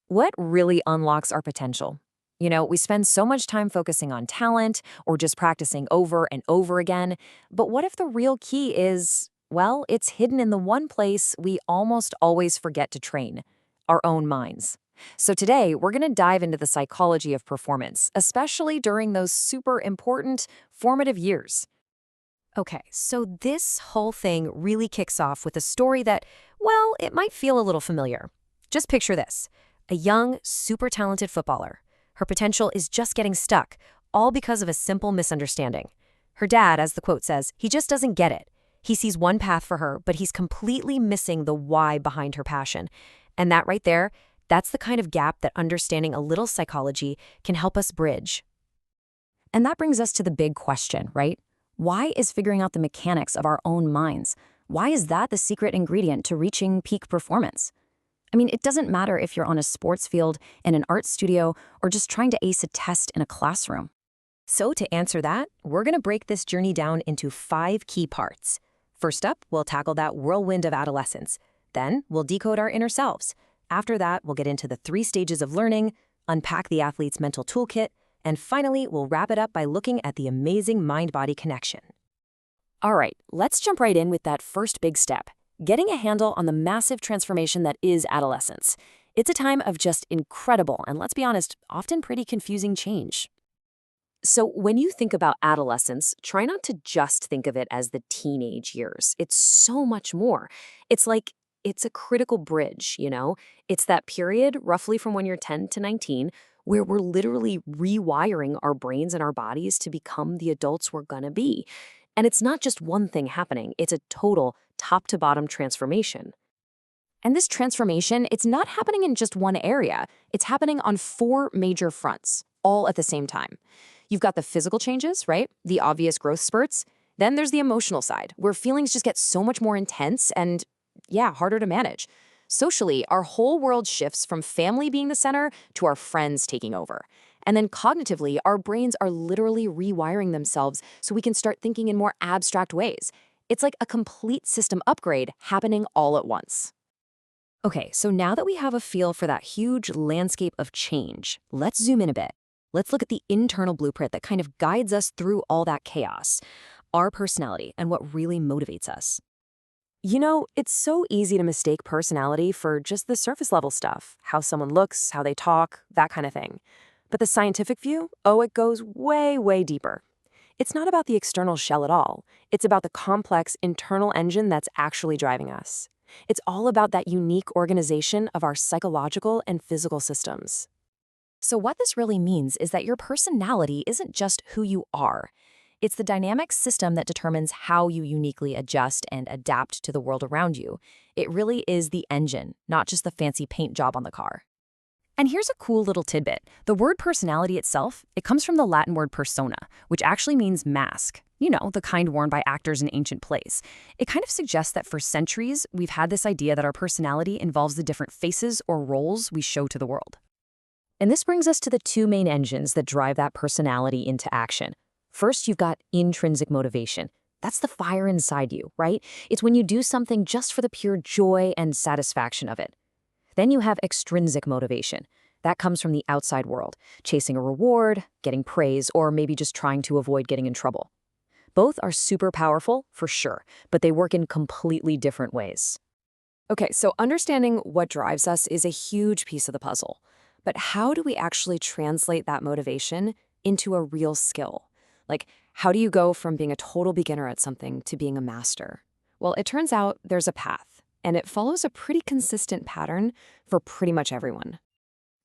What really unlocks our potential? We spend so much time focusing on talent or just practicing over and over again. But what if the real key is, well, it's hidden in the one place we almost always forget to train, our own minds. So today, we're going to dive into the psychology of performance, especially during those super important formative years. Okay, so this whole thing really kicks off with a story that, well, it might feel a little familiar. Just picture this: a young, super talented footballer. Her potential is just getting stuck, all because of a simple misunderstanding. Her dad, as the quote says, he just doesn't get it. He sees one path for her, but he's completely missing the why behind her passion. And that right there, that's the kind of gap that understanding a little psychology can help us bridge. And that brings us to the big question, right? Why is figuring out the mechanics of our own minds? Why is that the secret ingredient to reaching peak performance? I mean, it doesn't matter if you're on a sports field, in an art studio, or just trying to ace a test in a classroom. So to answer that, we're going to break this journey down into 5 key parts. First up, we'll tackle that whirlwind of adolescence. Then we'll decode our inner selves. After that, we'll get into the 3 stages of learning, unpack the athlete's mental toolkit, and finally, we'll wrap it up by looking at the amazing mind-body connection. All right, let's jump right in with that first big step: getting a handle on the massive transformation that is adolescence. It's a time of just incredible and, let's be honest, often pretty confusing change. So when you think about adolescence, try not to just think of it as the teenage years. It's so much more. It's a critical bridge. It's that period, roughly from when you're 10 to 19, where we're literally rewiring our brains and our bodies to become the adults we're gonna be. And it's not just one thing happening, it's a total top-to-bottom transformation. And this transformation, it's not happening in just one area. It's happening on 4 major fronts, all at the same time. You've got the physical changes, right? The obvious growth spurts. Then there's the emotional side, where feelings just get so much more intense and, yeah, harder to manage. Socially, our whole world shifts from family being the center to our friends taking over. And then cognitively, our brains are literally rewiring themselves so we can start thinking in more abstract ways. It's like a complete system upgrade happening all at once. Okay, so now that we have a feel for that huge landscape of change, let's zoom in a bit. Let's look at the internal blueprint that kind of guides us through all that chaos, our personality, and what really motivates us. It's so easy to mistake personality for just the surface level stuff, how someone looks, how they talk, that kind of thing. But the scientific view, it goes way, way deeper. It's not about the external shell at all. It's about the complex internal engine that's actually driving us. It's all about that unique organization of our psychological and physical systems. So what this really means is that your personality isn't just who you are. It's the dynamic system that determines how you uniquely adjust and adapt to the world around you. It really is the engine, not just the fancy paint job on the car. And here's a cool little tidbit. The word personality itself, it comes from the Latin word persona, which actually means mask. The kind worn by actors in ancient plays. It kind of suggests that for centuries, we've had this idea that our personality involves the different faces or roles we show to the world. And this brings us to the 2 main engines that drive that personality into action. First, you've got intrinsic motivation. That's the fire inside you, right? It's when you do something just for the pure joy and satisfaction of it. Then you have extrinsic motivation. That comes from the outside world, chasing a reward, getting praise, or maybe just trying to avoid getting in trouble. Both are super powerful, for sure, but they work in completely different ways. Okay, so understanding what drives us is a huge piece of the puzzle. But how do we actually translate that motivation into a real skill? How do you go from being a total beginner at something to being a master? Well, it turns out there's a path, and it follows a pretty consistent pattern for pretty much everyone.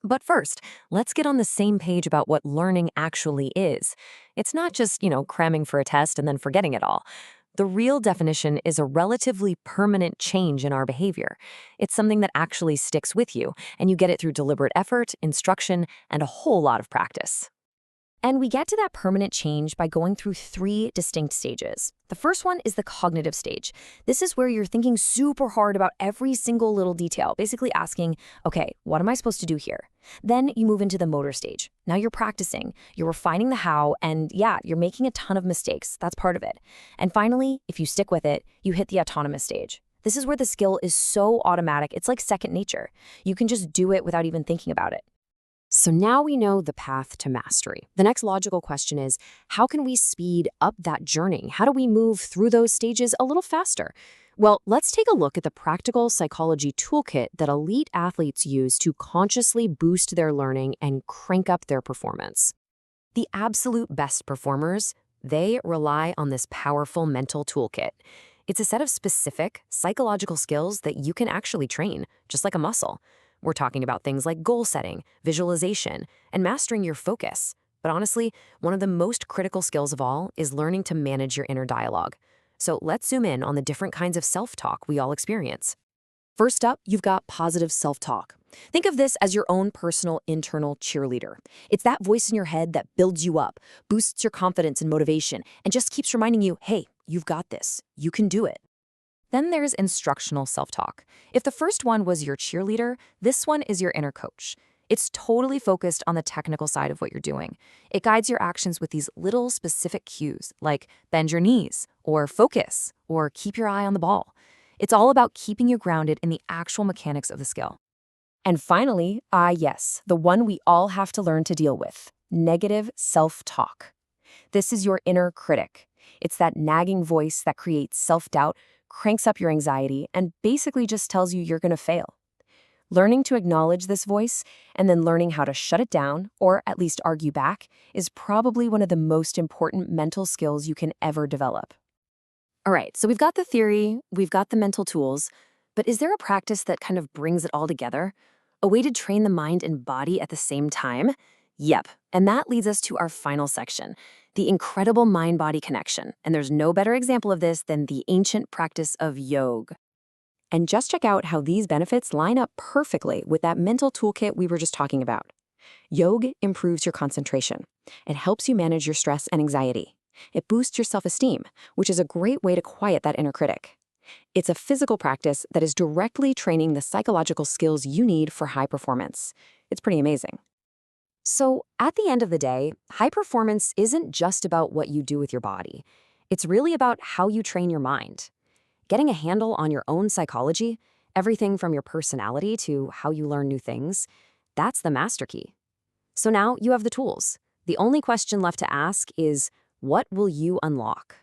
But first, let's get on the same page about what learning actually is. It's not just, cramming for a test and then forgetting it all. The real definition is a relatively permanent change in our behavior. It's something that actually sticks with you, and you get it through deliberate effort, instruction, and a whole lot of practice. And we get to that permanent change by going through 3 distinct stages. The first one is the cognitive stage. This is where you're thinking super hard about every single little detail, basically asking, okay, what am I supposed to do here? Then you move into the motor stage. Now you're practicing, you're refining the how, and yeah, you're making a ton of mistakes. That's part of it. And finally, if you stick with it, you hit the autonomous stage. This is where the skill is so automatic, it's like second nature. You can just do it without even thinking about it. So now we know the path to mastery. The next logical question is, how can we speed up that journey? How do we move through those stages a little faster? Well, let's take a look at the practical psychology toolkit that elite athletes use to consciously boost their learning and crank up their performance. The absolute best performers, they rely on this powerful mental toolkit. It's a set of specific psychological skills that you can actually train, just like a muscle. We're talking about things like goal setting, visualization, and mastering your focus. But honestly, one of the most critical skills of all is learning to manage your inner dialogue. So let's zoom in on the different kinds of self-talk we all experience. First up, you've got positive self-talk. Think of this as your own personal internal cheerleader. It's that voice in your head that builds you up, boosts your confidence and motivation, and just keeps reminding you, hey, you've got this. You can do it. Then there's instructional self-talk. If the first one was your cheerleader, this one is your inner coach. It's totally focused on the technical side of what you're doing. It guides your actions with these little specific cues, like bend your knees, or focus, or keep your eye on the ball. It's all about keeping you grounded in the actual mechanics of the skill. And finally, yes, the one we all have to learn to deal with, negative self-talk. This is your inner critic. It's that nagging voice that creates self-doubt, cranks up your anxiety, and basically just tells you you're going to fail. Learning to acknowledge this voice and then learning how to shut it down, or at least argue back, is probably one of the most important mental skills you can ever develop. All right, so we've got the theory, we've got the mental tools, but is there a practice that kind of brings it all together? A way to train the mind and body at the same time? Yep, and that leads us to our final section, the incredible mind-body connection. And there's no better example of this than the ancient practice of yoga. And just check out how these benefits line up perfectly with that mental toolkit we were just talking about. Yoga improves your concentration. It helps you manage your stress and anxiety. It boosts your self-esteem, which is a great way to quiet that inner critic. It's a physical practice that is directly training the psychological skills you need for high performance. It's pretty amazing. So, at the end of the day, high performance isn't just about what you do with your body. It's really about how you train your mind. Getting a handle on your own psychology, everything from your personality to how you learn new things, that's the master key. So now you have the tools. The only question left to ask is, what will you unlock?